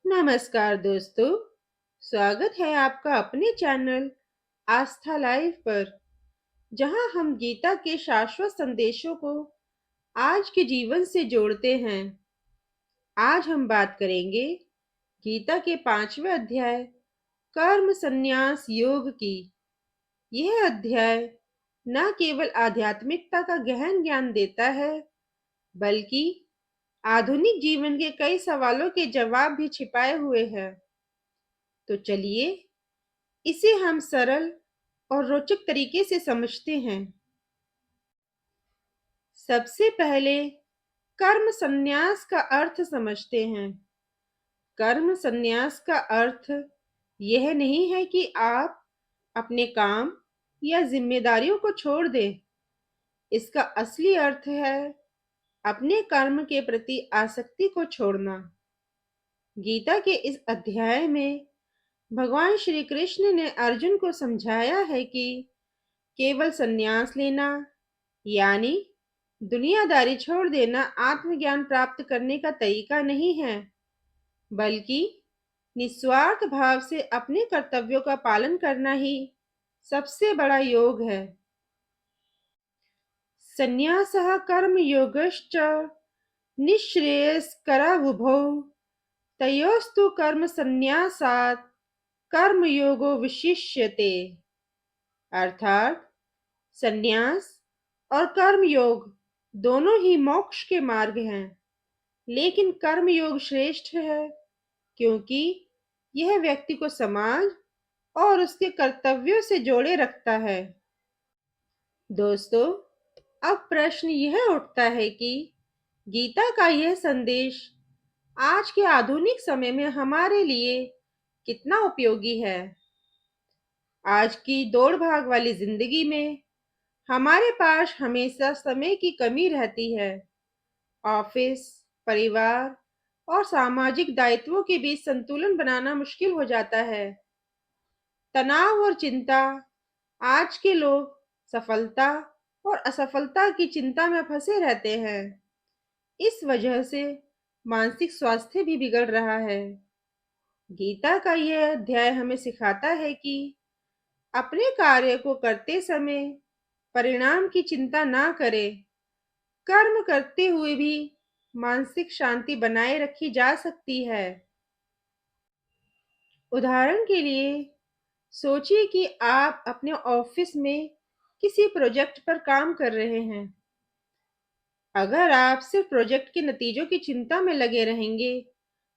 नमस्कार दोस्तों, स्वागत है आपका अपने चैनल आस्था लाइव पर, जहां हम गीता के शाश्वत संदेशों को आज के जीवन से जोड़ते हैं। आज हम बात करेंगे गीता के 5वें अध्याय कर्म संन्यास योग की। यह अध्याय न केवल आध्यात्मिकता का गहन ज्ञान देता है, बल्कि आधुनिक जीवन के कई सवालों के जवाब भी छिपाए हुए हैं। तो चलिए इसे हम सरल और रोचक तरीके से समझते हैं। सबसे पहले कर्म संन्यास का अर्थ समझते हैं। कर्म संन्यास का अर्थ यह नहीं है कि आप अपने काम या जिम्मेदारियों को छोड़ दें। इसका असली अर्थ है अपने कर्म के प्रति आसक्ति को छोड़ना। गीता के इस अध्याय में भगवान श्री कृष्ण ने अर्जुन को समझाया है कि केवल संन्यास लेना यानी दुनियादारी छोड़ देना आत्मज्ञान प्राप्त करने का तरीका नहीं है, बल्कि निस्वार्थ भाव से अपने कर्तव्यों का पालन करना ही सबसे बड़ा योग है। संन्यासः कर्मयोगश्च निःश्रेयस्करवुभौ तयोस्तु कर्म संन्यासात् कर्मयोगो विशिष्यते। अर्थात संन्यास और कर्म योग दोनों ही मोक्ष के मार्ग हैं, लेकिन कर्म योग श्रेष्ठ है क्योंकि यह व्यक्ति को समाज और उसके कर्तव्यों से जोड़े रखता है। दोस्तों, अब प्रश्न यह उठता है कि गीता का यह संदेश आज के आधुनिक समय में हमारे लिए कितना उपयोगी है। आज की दौड़ भाग वाली जिंदगी में हमारे पास हमेशा समय की कमी रहती है। ऑफिस, परिवार और सामाजिक दायित्वों के बीच संतुलन बनाना मुश्किल हो जाता है। तनाव और चिंता आज के लोग सफलता और असफलता की चिंता में फंसे रहते हैं। इस वजह से मानसिक स्वास्थ्य भी बिगड़ रहा है। गीता का यह अध्याय हमें सिखाता है कि अपने कार्य को करते समय परिणाम की चिंता ना करें। कर्म करते हुए भी मानसिक शांति बनाए रखी जा सकती है। उदाहरण के लिए सोचिए कि आप अपने ऑफिस में किसी प्रोजेक्ट पर काम कर रहे हैं। अगर आप सिर्फ प्रोजेक्ट के नतीजों की चिंता में लगे रहेंगे,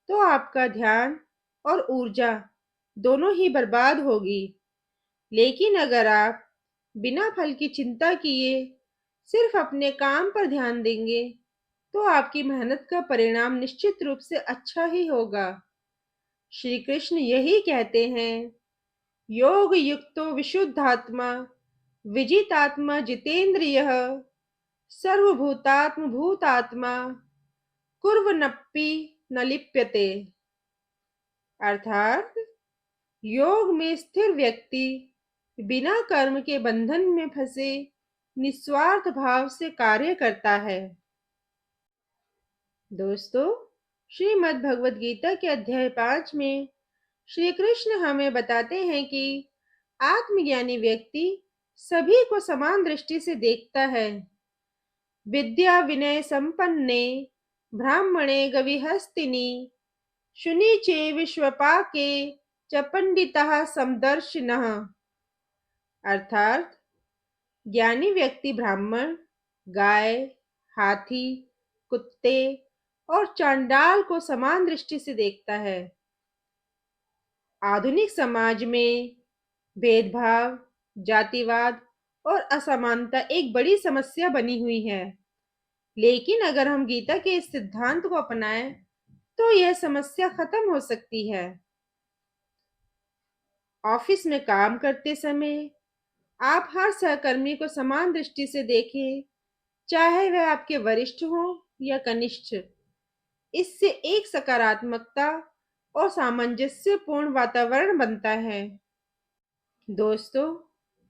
तो आपका ध्यान और ऊर्जा दोनों ही बर्बाद होगी। लेकिन अगर आप बिना फल की चिंता किए सिर्फ अपने काम पर ध्यान देंगे, तो आपकी मेहनत का परिणाम निश्चित रूप से अच्छा ही होगा। श्री कृष्ण यही कहते हैं, योग युक्तो विशुद्धात्मा विजितात्मा जितेंद्रियः सर्वभूतात्म भूतात्मा कुर्वन्नपि न लिप्यते। अर्थात योग में स्थिर व्यक्ति बिना कर्म के बंधन में फंसे निस्वार्थ भाव से कार्य करता है। दोस्तों, श्रीमद् भगवद गीता के अध्याय 5 में श्री कृष्ण हमें बताते हैं कि आत्मज्ञानी व्यक्ति सभी को समान दृष्टि से देखता है। विद्या विनय संपन्ने ब्राह्मणे गविहस्तिनि शुनि चे विश्वपाके च पंडितः समदर्शिनः। अर्थात ज्ञानी व्यक्ति ब्राह्मण, गाय, हाथी, कुत्ते और चांडाल को समान दृष्टि से देखता है। आधुनिक समाज में भेदभाव, जातिवाद और असमानता एक बड़ी समस्या बनी हुई है। लेकिन अगर हम गीता के इस सिद्धांत को अपनाएं, तो यह समस्या खत्म हो सकती है। ऑफिस में काम करते समय आप हर सहकर्मी को समान दृष्टि से देखें, चाहे वह आपके वरिष्ठ हो या कनिष्ठ। इससे एक सकारात्मकता और सामंजस्यपूर्ण वातावरण बनता है। दोस्तों,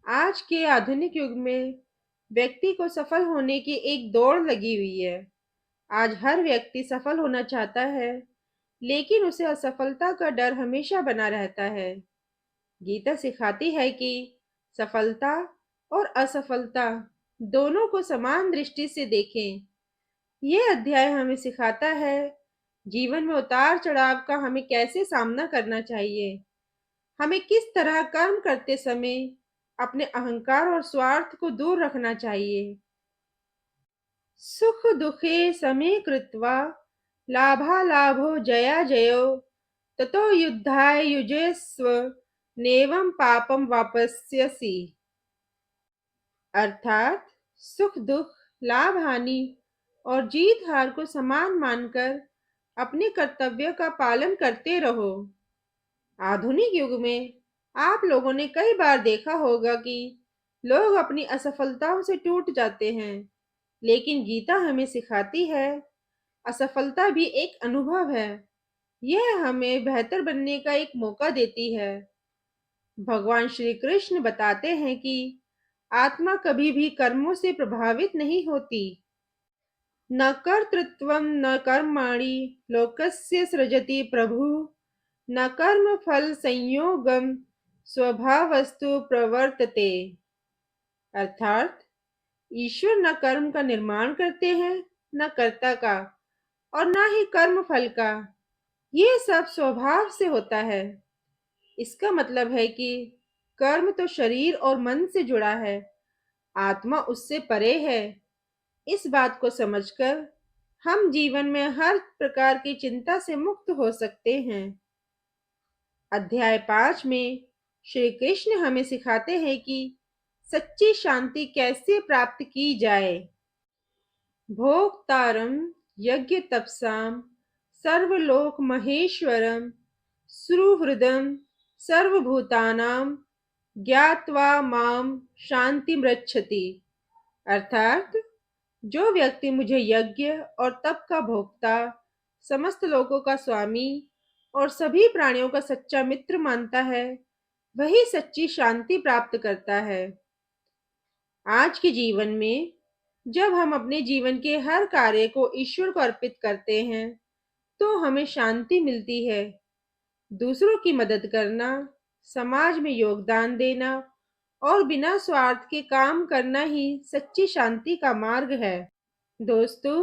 आज के आधुनिक युग में व्यक्ति को सफल होने की एक दौड़ लगी हुई है। आज हर व्यक्ति सफल होना चाहता है, लेकिन उसे असफलता का डर हमेशा बना रहता है। गीता सिखाती है कि सफलता और असफलता दोनों को समान दृष्टि से देखें। यह अध्याय हमें सिखाता है जीवन में उतार चढ़ाव का हमें कैसे सामना करना चाहिए। हमें किस तरह कर्म करते समय अपने अहंकार और स्वार्थ को दूर रखना चाहिए। सुख दुखे समे कृत्वा लाभालाभो जया जयो ततो युद्धाय युजस्व नेवं पापम वापस्यसि। अर्थात सुख दुख, लाभ हानि और जीत हार को समान मानकर अपने कर्तव्य का पालन करते रहो। आधुनिक युग में आप लोगों ने कई बार देखा होगा कि लोग अपनी असफलताओं से टूट जाते हैं, लेकिन गीता हमें सिखाती है असफलता भी एक अनुभव है। यह हमें बेहतर बनने का एक मौका देती है। भगवान श्री कृष्ण बताते हैं कि आत्मा कभी भी कर्मों से प्रभावित नहीं होती। न कर्तृत्वं न कर्माणि लोकस्य सृजति प्रभु न कर्म फल संयोगम स्वभावस्तु प्रवर्तते। अर्थात ईश्वर न कर्म का निर्माण करते हैं, न कर्ता का, और न ही कर्म फल का। ये सब स्वभाव से होता है। इसका मतलब है कि कर्म तो शरीर और मन से जुड़ा है, आत्मा उससे परे है। इस बात को समझकर हम जीवन में हर प्रकार की चिंता से मुक्त हो सकते हैं। अध्याय 5 में श्री कृष्ण हमें सिखाते हैं कि सच्ची शांति कैसे प्राप्त की जाए। भोक्तारं यज्ञ तपसाम सर्वलोक महेश्वरम सुहृदं सर्वभूतानां ज्ञात्वा माम शांति मृच्छति। अर्थात जो व्यक्ति मुझे यज्ञ और तप का भोक्ता, समस्त लोकों का स्वामी और सभी प्राणियों का सच्चा मित्र मानता है, वही सच्ची शांति प्राप्त करता है। आज के जीवन में जब हम अपने जीवन के हर कार्य को ईश्वर को अर्पित करते हैं, तो हमें शांति मिलती है। दूसरों की मदद करना, समाज में योगदान देना और बिना स्वार्थ के काम करना ही सच्ची शांति का मार्ग है। दोस्तों,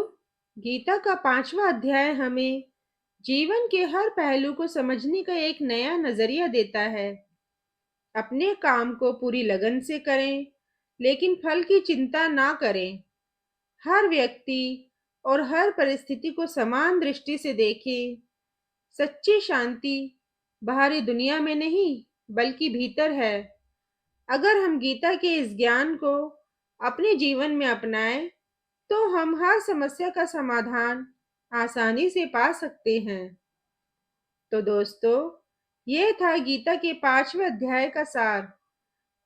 गीता का 5वां अध्याय हमें जीवन के हर पहलू को समझने का एक नया नजरिया देता है। अपने काम को पूरी लगन से करें, लेकिन फल की चिंता ना करें। हर व्यक्ति और हर परिस्थिति को समान दृष्टि से देखें। सच्ची शांति बाहरी दुनिया में नहीं, बल्कि भीतर है। अगर हम गीता के इस ज्ञान को अपने जीवन में अपनाएं, तो हम हर समस्या का समाधान आसानी से पा सकते हैं। तो दोस्तों, ये था गीता के 5वें अध्याय का सार।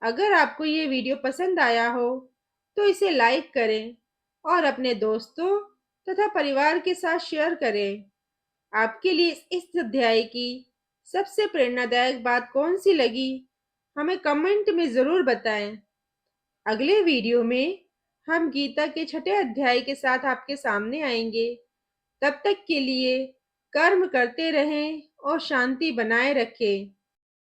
अगर आपको ये वीडियो पसंद आया हो, तो इसे लाइक करें और अपने दोस्तों तथा परिवार के साथ शेयर करें। आपके लिए इस अध्याय की सबसे प्रेरणादायक बात कौन सी लगी, हमें कमेंट में ज़रूर बताएं। अगले वीडियो में हम गीता के 6ठे अध्याय के साथ आपके सामने आएंगे। तब तक के लिए कर्म करते रहें और शांति बनाए रखें।